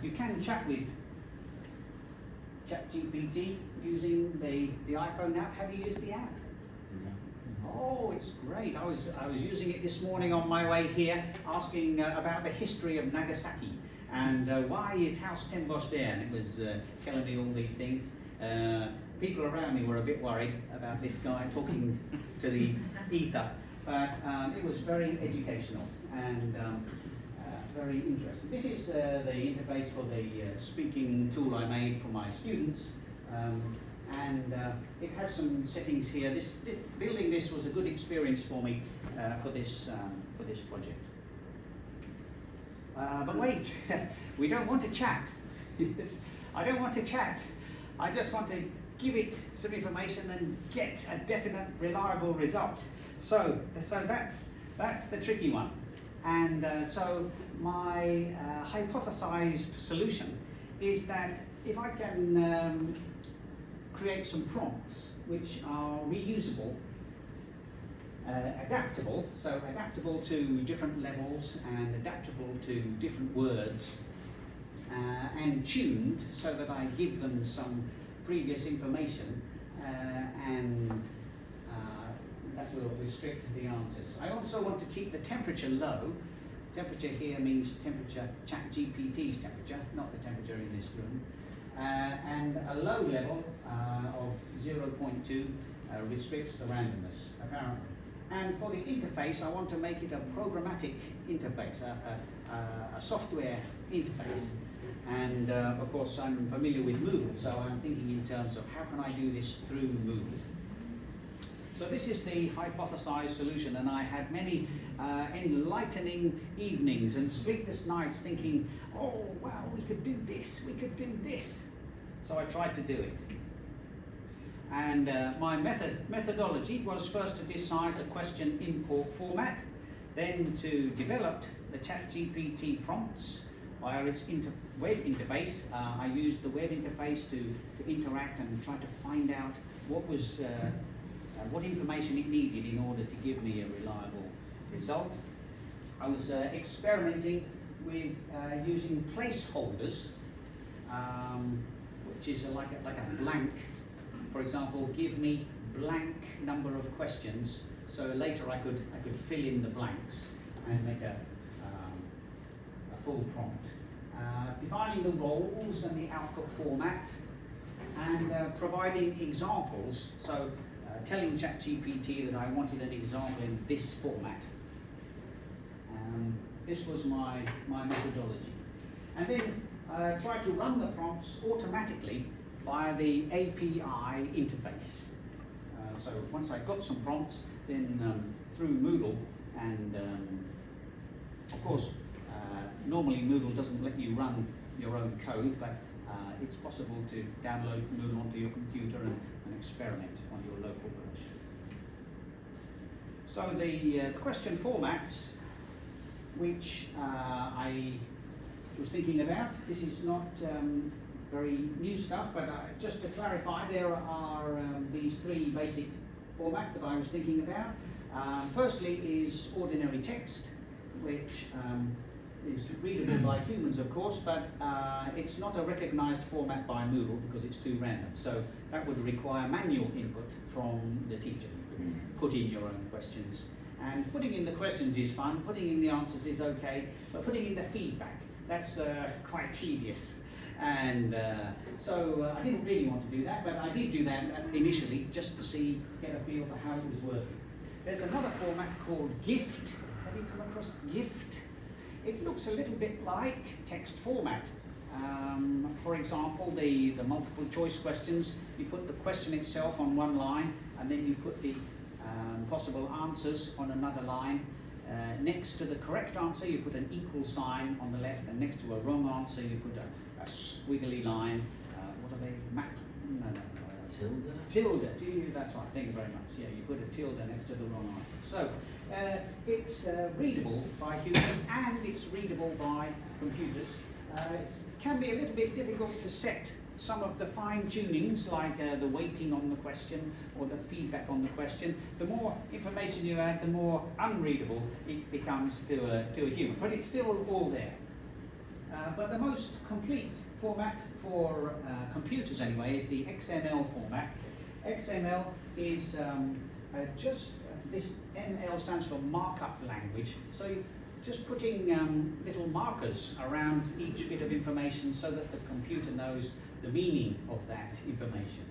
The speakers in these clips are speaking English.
You can chat with ChatGPT using the iPhone app. Have you used the app? Oh, it's great. I was using it this morning on my way here, asking about the history of Nagasaki and why is House Ten Bosch there, and it was telling me all these things. People around me were a bit worried about this guy talking to the ether, but it was very educational and very interesting. This is the interface for the speaking tool I made for my students. And it has some settings here. Building this was a good experience for me for this project. But wait, we don't want to chat. I don't want to chat. I just want to give it some information and get a definite, reliable result. So that's the tricky one. And so my hypothesized solution is that if I can create some prompts which are reusable, adaptable, so adaptable to different levels and adaptable to different words, and tuned so that I give them some previous information and that will restrict the answers. I also want to keep the temperature low. Temperature here means temperature, ChatGPT's temperature, not the temperature in this room. And a low level of 0.2 restricts the randomness, apparently. And for the interface, I want to make it a programmatic interface, a software interface. And of course, I'm familiar with Moodle, so I'm thinking in terms of how can I do this through Moodle. So this is the hypothesized solution, and I had many enlightening evenings and sleepless nights thinking, oh wow, we could do this, we could do this. So I tried to do it. And my methodology was first to decide the question import format, then to develop the ChatGPT prompts via its web interface. I used the web interface to interact and try to find out what information it needed in order to give me a reliable result. I was experimenting with using placeholders, which is like a blank. For example, give me blank number of questions, so later I could fill in the blanks and make a full prompt. Defining the roles and the output format, and providing examples. So telling ChatGPT that I wanted an example in this format. This was my methodology. And then try to run the prompts automatically via the API interface. So once I got some prompts, then through Moodle, and of course, normally Moodle doesn't let you run your own code, but it's possible to download Moodle onto your computer and experiment on your local version. So the question formats, which I was thinking about, this is not very new stuff, but just to clarify, there are these three basic formats that I was thinking about. Firstly is ordinary text, which is readable by humans, of course, but it's not a recognized format by Moodle because it's too random. So that would require manual input from the teacher. You could put in your own questions. And putting in the questions is fun, putting in the answers is okay, but putting in the feedback, that's quite tedious. And so I didn't really want to do that, but I did do that initially just to get a feel for how it was working. There's another format called GIFT. Have you come across GIFT? It looks a little bit like text format. For example, the multiple choice questions, you put the question itself on one line, and then you put the possible answers on another line. Next to the correct answer, you put an equal sign on the left, and next to a wrong answer, you put a squiggly line. What are they? Tilde. That's right. Thank you very much. Yeah, you put a tilde next to the wrong answer. So it's readable by humans and it's readable by computers. It can be a little bit difficult to set some of the fine tunings, like the weighting on the question or the feedback on the question. The more information you add, the more unreadable it becomes to a human. But it's still all there. but the most complete format for computers anyway is the XML format. XML is this ML stands for markup language. So you're just putting little markers around each bit of information so that the computer knows the meaning of that information.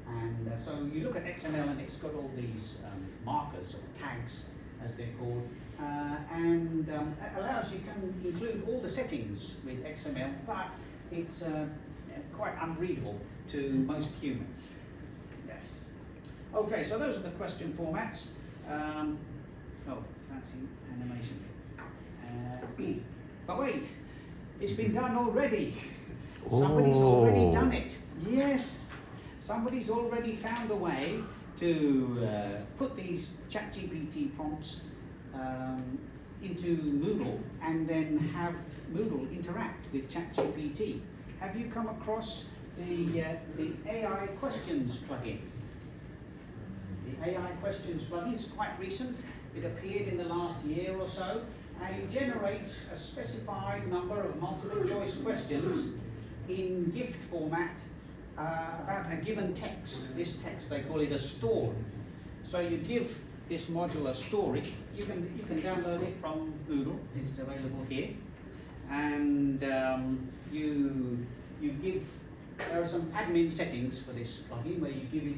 And so you look at XML and it's got all these markers or tags, as they're called, and it allows you can include all the settings with XML, but it's quite unreadable to most humans. Yes. Okay, so those are the question formats. Oh, fancy animation. But wait, it's been done already. Somebody's already done it. Yes, somebody's already found a way to put these ChatGPT prompts into Moodle and then have Moodle interact with ChatGPT. Have you come across the AI questions plugin? The AI questions plugin is quite recent. It appeared in the last year or so, and it generates a specified number of multiple choice questions in GIFT format about a given text. This text, they call it a story. So you give this module a story. You can download it from Moodle. It's available here, and you give. There are some admin settings for this plugin where you give it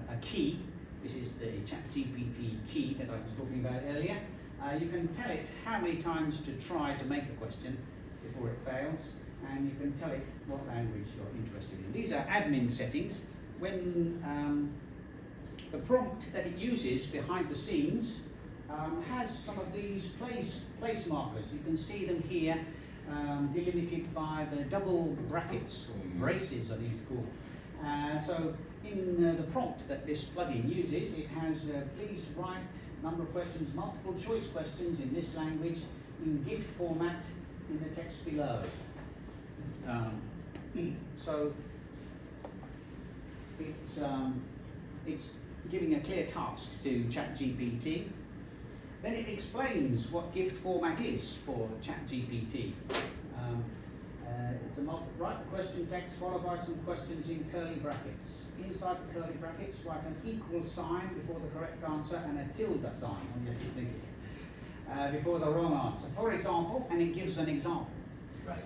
a key. This is the ChatGPT key that I was talking about earlier. You can tell it how many times to try to make a question before it fails, and you can tell it what language you're interested in. These are admin settings. When the prompt that it uses behind the scenes has some of these place markers. You can see them here, delimited by the double brackets, or braces are these called. So in the prompt that this plugin uses, it has please write number of questions, multiple choice questions in this language in GIFT format in the text below. So it's giving a clear task to ChatGPT. Then it explains what GIFT format is for ChatGPT. It's write the question text followed by some questions in curly brackets. Inside the curly brackets, write an equal sign before the correct answer and a tilde sign on your thinking before the wrong answer. For example, and it gives an example. Right.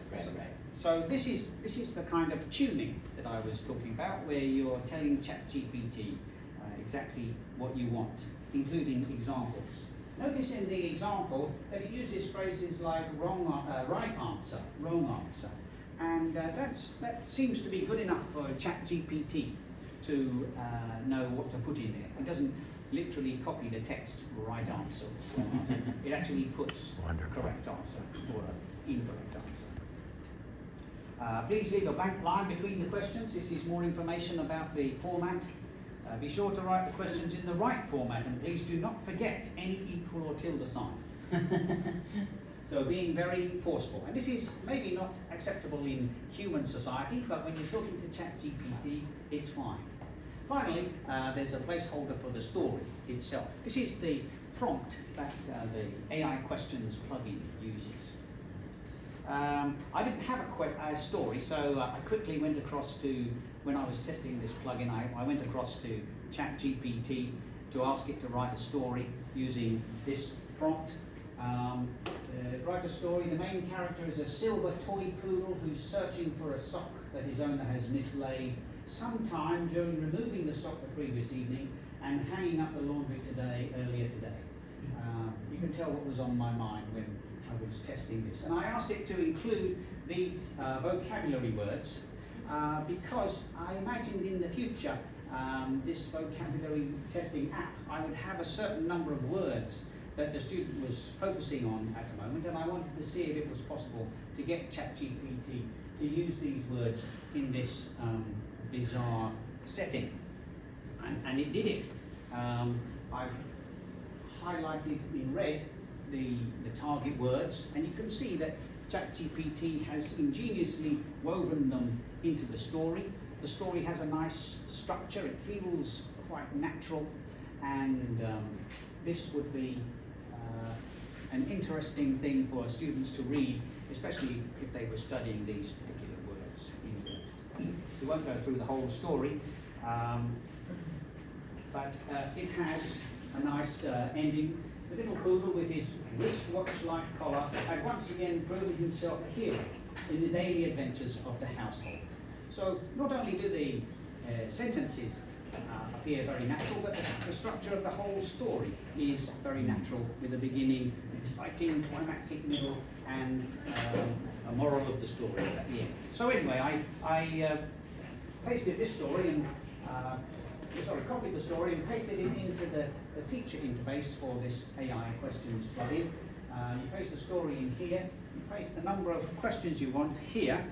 So this is the kind of tuning that I was talking about, where you're telling ChatGPT exactly what you want, including examples. Notice in the example that it uses phrases like right answer, wrong answer, and that seems to be good enough for ChatGPT to know what to put in there. It doesn't literally copy the text right answer, wrong answer. It actually puts correct answer or incorrect answer. Please leave a blank line between the questions. This is more information about the format. Be sure to write the questions in the right format, and please do not forget any equal or tilde sign. So being very forceful. And this is maybe not acceptable in human society, but when you're talking to ChatGPT, it's fine. Finally, there's a placeholder for the story itself. This is the prompt that the AI questions plugin uses. I didn't have a story, so I quickly went across to, when I was testing this plugin, I went across to ChatGPT to ask it to write a story using this prompt. Write a story. The main character is a silver toy poodle who's searching for a sock that his owner has mislaid sometime during removing the sock the previous evening and hanging up the laundry earlier today. You can tell what was on my mind when I was testing this. And I asked it to include these vocabulary words because I imagined in the future this vocabulary testing app, I would have a certain number of words that the student was focusing on at the moment, and I wanted to see if it was possible to get ChatGPT to use these words in this bizarre setting. And it did it. I've highlighted in red the target words, and you can see that ChatGPT has ingeniously woven them into the story. The story has a nice structure, it feels quite natural, and this would be an interesting thing for students to read, especially if they were studying these particular words. We won't go through the whole story, but it has a nice ending. The little poodle with his wristwatch-like collar had once again proven himself a hero in the daily adventures of the household. So not only do the sentences appear very natural, but the structure of the whole story is very natural, with a beginning, an exciting, climactic middle, and a moral of the story at the end. So anyway, I pasted this story and copied the story and pasted it into the teacher interface for this AI questions plugin. You paste the story in here, you paste the number of questions you want here,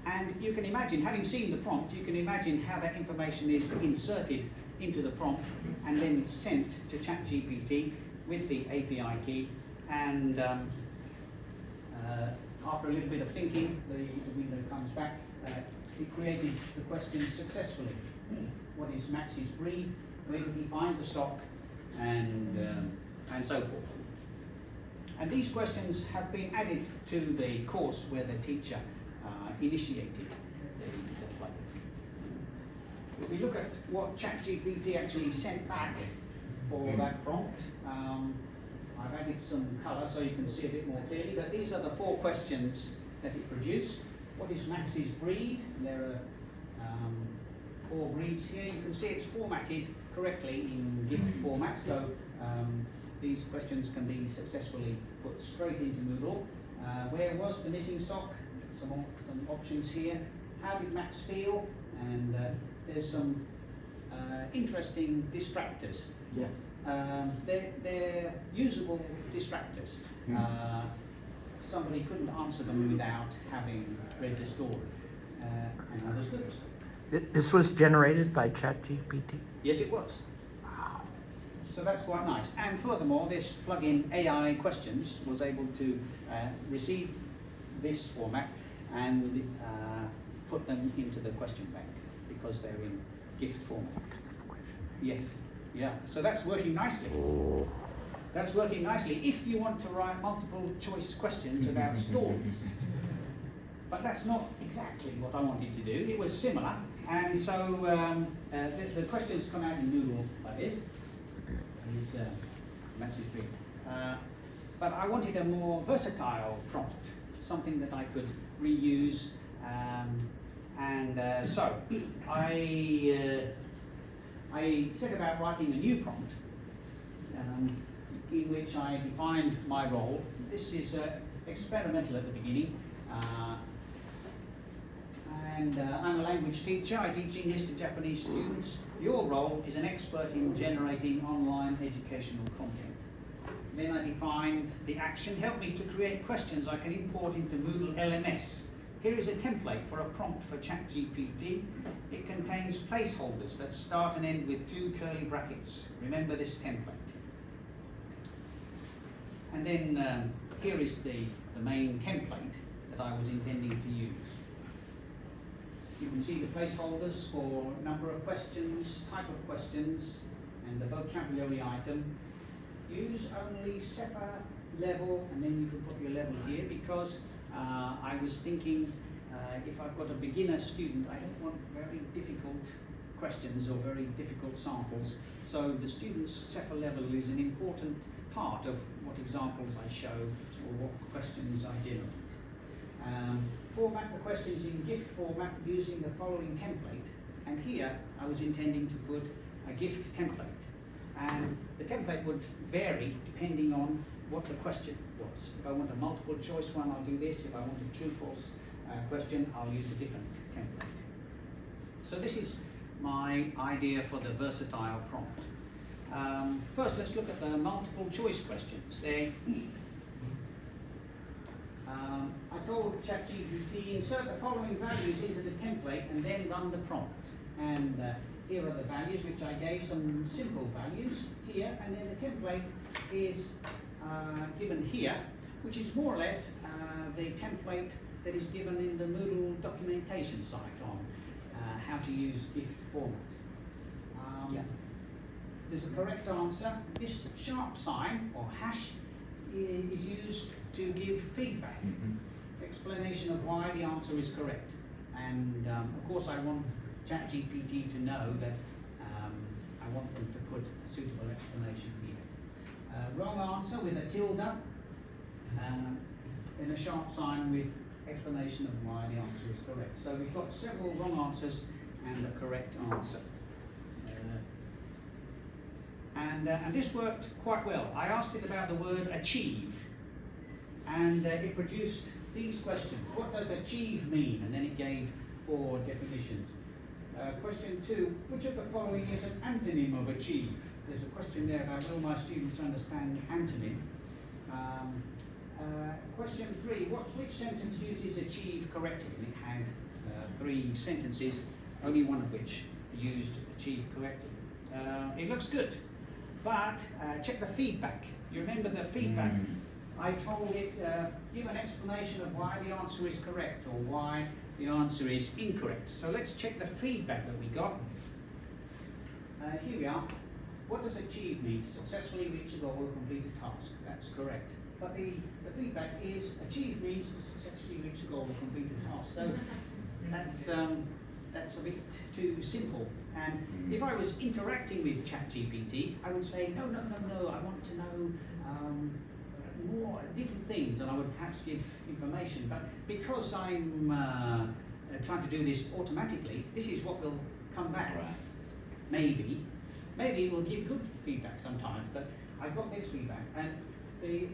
and you can imagine, having seen the prompt, you can imagine how that information is inserted into the prompt and then sent to ChatGPT with the API key. And after a little bit of thinking, the window comes back. It created the questions successfully. What is Max's breed? Where did he find the sock? And so forth. And these questions have been added to the course where the teacher initiated the plugin. If we look at what ChatGPT actually sent back for that prompt, I've added some colour so you can see a bit more clearly, but these are the 4 questions that it produced. What is Max's breed? There are 4 breeds here. You can see it's formatted correctly in GIFT format, so these questions can be successfully put straight into Moodle. Where was the missing sock? Some options here. How did Max feel? And there's some interesting distractors. Yeah. They're usable distractors. Somebody couldn't answer them without having read the story and understood the story. This was generated by ChatGPT? Yes, it was. Wow. So that's quite nice. And furthermore, this plugin AI questions was able to receive this format and put them into the question bank because they're in GIFT format. Yes, yeah. So that's working nicely. Oh. That's working nicely if you want to write multiple choice questions about stories. But that's not exactly what I wanted to do. It was similar, and so the questions come out in Moodle like this. But I wanted a more versatile prompt, something that I could reuse, so I set about writing a new prompt in which I defined my role. This is experimental at the beginning. I'm a language teacher. I teach English to Japanese students. Your role is an expert in generating online educational content. Then I defined the action. Help me to create questions I can import into Moodle LMS. Here is a template for a prompt for ChatGPT. It contains placeholders that start and end with 2 curly brackets. Remember this template. And then here is the main template that I was intending to use. You can see the placeholders for number of questions, type of questions, and the vocabulary item. Use only SEPA level, and then you can put your level here, because I was thinking if I've got a beginner student, I don't want very difficult questions or very difficult samples. So the student's SEPA level is an important part of what examples I show or what questions I generate. Format the questions in GIFT format using the following template, and here I was intending to put a GIFT template, and the template would vary depending on what the question was. If I want a multiple choice one, I'll do this. If I want a true-false question, I'll use a different template. So this is my idea for the versatile prompt. First, let's look at the multiple choice questions. I told ChatGPT, insert the following values into the template and then run the prompt. And here are the values, which I gave some simple values here, and then the template is given here, which is more or less the template that is given in the Moodle documentation site on how to use GIFT format. There's a correct answer. This sharp sign or hash is used to give feedback, explanation of why the answer is correct. And of course I want ChatGPT to know that I want them to put a suitable explanation here. Wrong answer with a tilde, and a sharp sign with explanation of why the answer is correct. So we've got several wrong answers and a correct answer. And this worked quite well. I asked it about the word achieve, and it produced these questions. What does achieve mean? And then it gave 4 definitions. Question 2, which of the following is an antonym of achieve? There's a question there about will my students understand antonym? Question 3, which sentence uses achieve correctly? And it had 3 sentences, only one of which used achieve correctly. It looks good, but check the feedback. You remember the feedback? I told it, give an explanation of why the answer is correct or why the answer is incorrect. So let's check the feedback that we got. Here we are. What does achieve mean? Successfully reach a goal or complete a task. That's correct. But the feedback is achieve means to successfully reach a goal or complete a task. So that's a bit too simple. And if I was interacting with ChatGPT, I would say, no, I want to know more different things, and I would perhaps give information. But because I'm trying to do this automatically, this is what will come back. Right. Maybe it will give good feedback sometimes, but I got this feedback, and the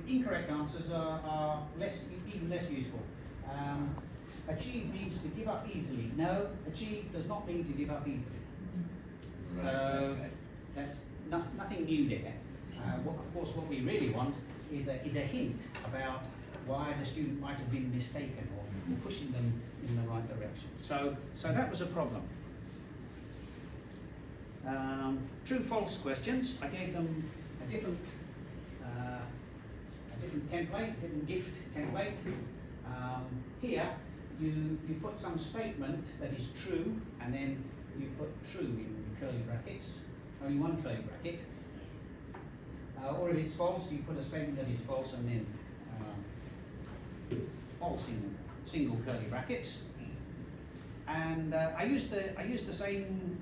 incorrect answers are even less useful. Achieve means to give up easily. No, achieve does not mean to give up easily. Right. So that's nothing new there. Of course, what we really want is a hint about why the student might have been mistaken or pushing them in the right direction. So that was a problem. True/false questions. I gave them a different template, different gift template. Here you put some statement that is true, and then you put true in curly brackets, only one curly bracket. Or if it's false, you put a statement that is false and then false in single curly brackets. And I used the same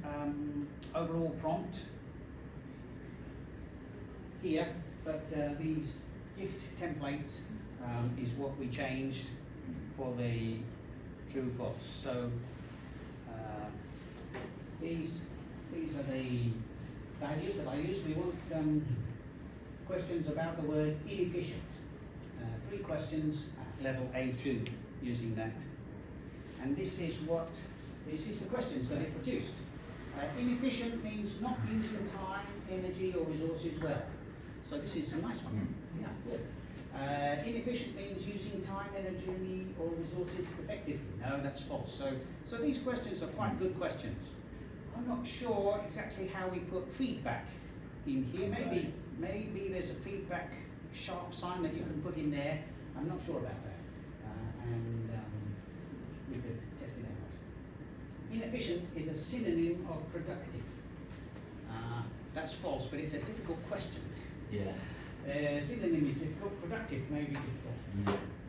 overall prompt here, but these gift templates is what we changed for the true/false. So these are the values that I use. We want questions about the word inefficient. 3 questions at level A2 using that. And this is the questions that it produced. Inefficient means not using time, energy or resources well. So this is a nice one. Yeah, good. Inefficient means using time, energy or resources effectively. No, that's false. So these questions are quite good questions. I'm not sure exactly how we put feedback in here. Maybe there's a feedback sharp sign that you can put in there. I'm not sure about that. And we could test it out. Inefficient is a synonym of productive. That's false, but it's a difficult question. Yeah. Synonym is difficult, productive may be difficult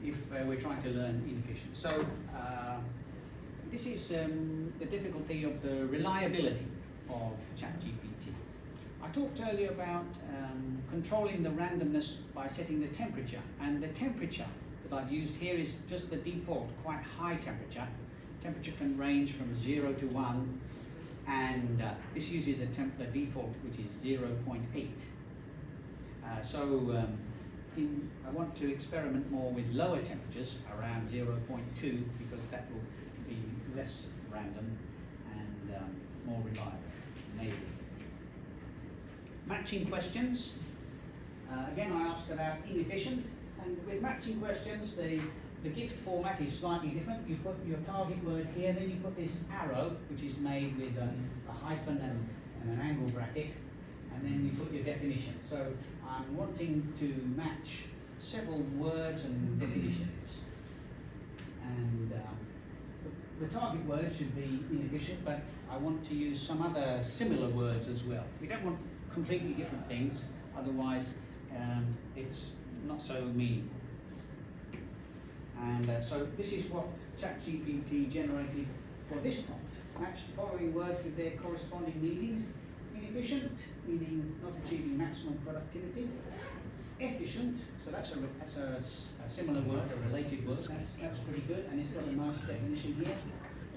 if we're trying to learn inefficient. So this is the difficulty of the reliability of ChatGPT. I talked earlier about controlling the randomness by setting the temperature, and the temperature that I've used here is just the default, quite high temperature. Temperature can range from 0 to 1, and this uses a default which is 0.8. I want to experiment more with lower temperatures around 0.2 because that will be less random and more reliable, maybe. Matching questions. Again, I asked about inefficient, and with matching questions, the gift format is slightly different. You put your target word here, then you put this arrow, which is made with a hyphen and an angle bracket, and then you put your definition. So I'm wanting to match several words and definitions. And the target word should be inefficient, but I want to use some other similar words as well. We don't want completely different things, otherwise it's not so meaningful. And so this is what ChatGPT generated for this prompt. Match the following words with their corresponding meanings. Inefficient, meaning not achieving maximum productivity. Efficient, so that's a similar word, a related word. That's pretty good, and it's got a nice definition here.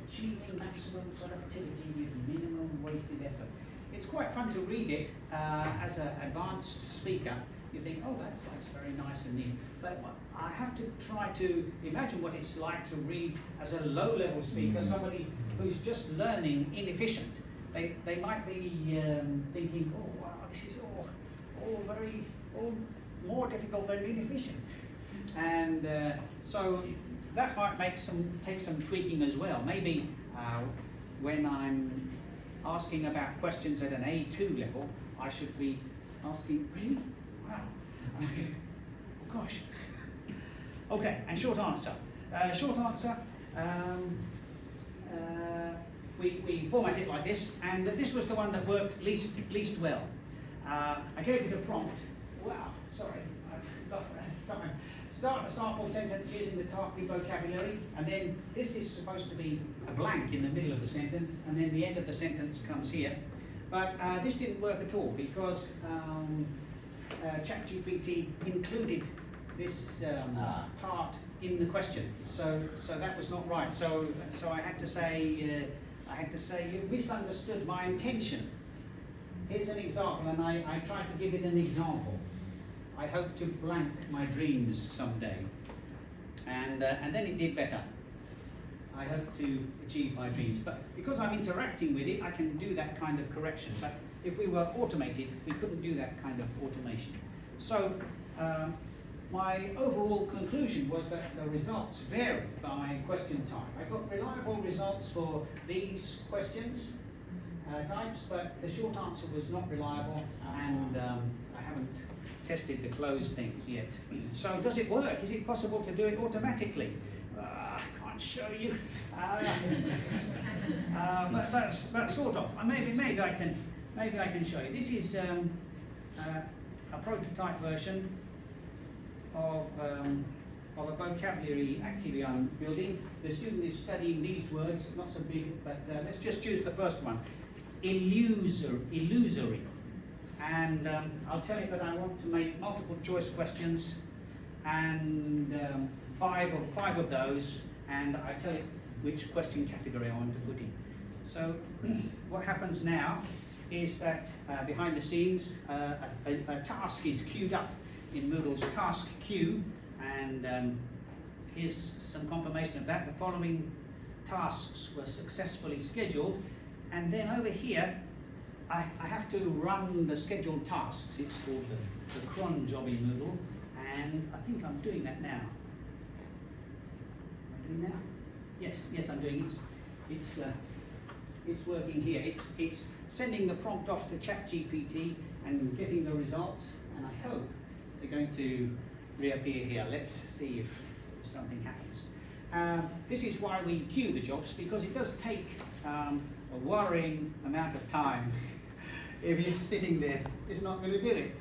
Achieving maximum productivity with minimum wasted effort. It's quite fun to read it as an advanced speaker. You think, oh, that's very nice and neat. But I have to try to imagine what it's like to read as a low-level speaker, somebody who's just learning inefficient. They might be thinking, oh, wow, this is all more difficult than inefficient. And so that might take some tweaking as well. Maybe when I'm asking about questions at an A2 level, I should be asking, really? Wow. Oh gosh. Okay, and short answer. We format it like this, and this was the one that worked least well. I gave it a prompt. Wow, sorry, I've got time. Start a sample sentence using the target vocabulary, and then this is supposed to be a blank in the middle of the sentence, and then the end of the sentence comes here. But this didn't work at all because ChatGPT included this part in the question, so that was not right. So I had to say you've misunderstood my intention. Here's an example, and I tried to give it an example. I hope to blank my dreams someday, and then it did better. I hope to achieve my dreams, but because I'm interacting with it, I can do that kind of correction. But if we were automated, we couldn't do that kind of automation. So my overall conclusion was that the results varied by question type. I got reliable results for these questions types, but the short answer was not reliable, and I haven't tested the closed things yet. So does it work? Is it possible to do it automatically? I can't show you. But sort of. Maybe I can show you. This is a prototype version of a vocabulary activity I'm building. The student is studying these words, not so big, but let's just choose the first one. Illusory. And I'll tell it that I want to make multiple choice questions, and five of those, and I tell it which question category I want to put in. So what happens now is that behind the scenes a task is queued up in Moodle's task queue, and here's some confirmation of that. The following tasks were successfully scheduled, and then over here I have to run the scheduled tasks. It's called the cron job in Moodle, and I think I'm doing that now. Am I doing now? Yes, I'm doing it. It's working here. It's sending the prompt off to ChatGPT and getting the results, and I hope they're going to reappear here. Let's see if something happens. This is why we queue the jobs, because it does take a worrying amount of time. If you're sitting there, it's not going to do it.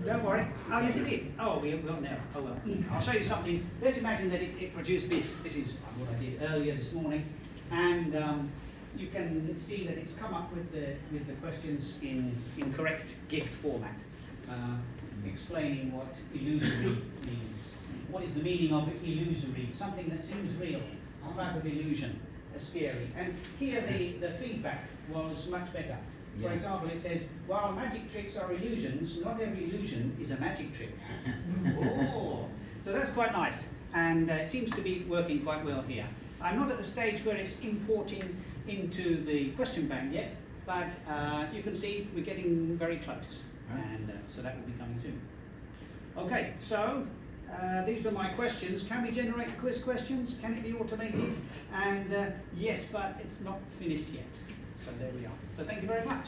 Don't worry. Oh, yes, it did. Oh, we haven't got now. Oh, well. I'll show you something. Let's imagine that it produced this. This is what I did earlier this morning. And you can see that it's come up with the questions in correct gift format, explaining what illusory means. What is the meaning of illusory? Something that seems real, a type of illusion, scary. And here the feedback was much better. For example, it says, while magic tricks are illusions, not every illusion is a magic trick. Oh, so that's quite nice, and it seems to be working quite well here. I'm not at the stage where it's importing into the question bank yet, but you can see we're getting very close, and so that will be coming soon. Okay, so these are my questions. Can we generate quiz questions? Can it be automated? And yes, but it's not finished yet. So there we are. So thank you very much.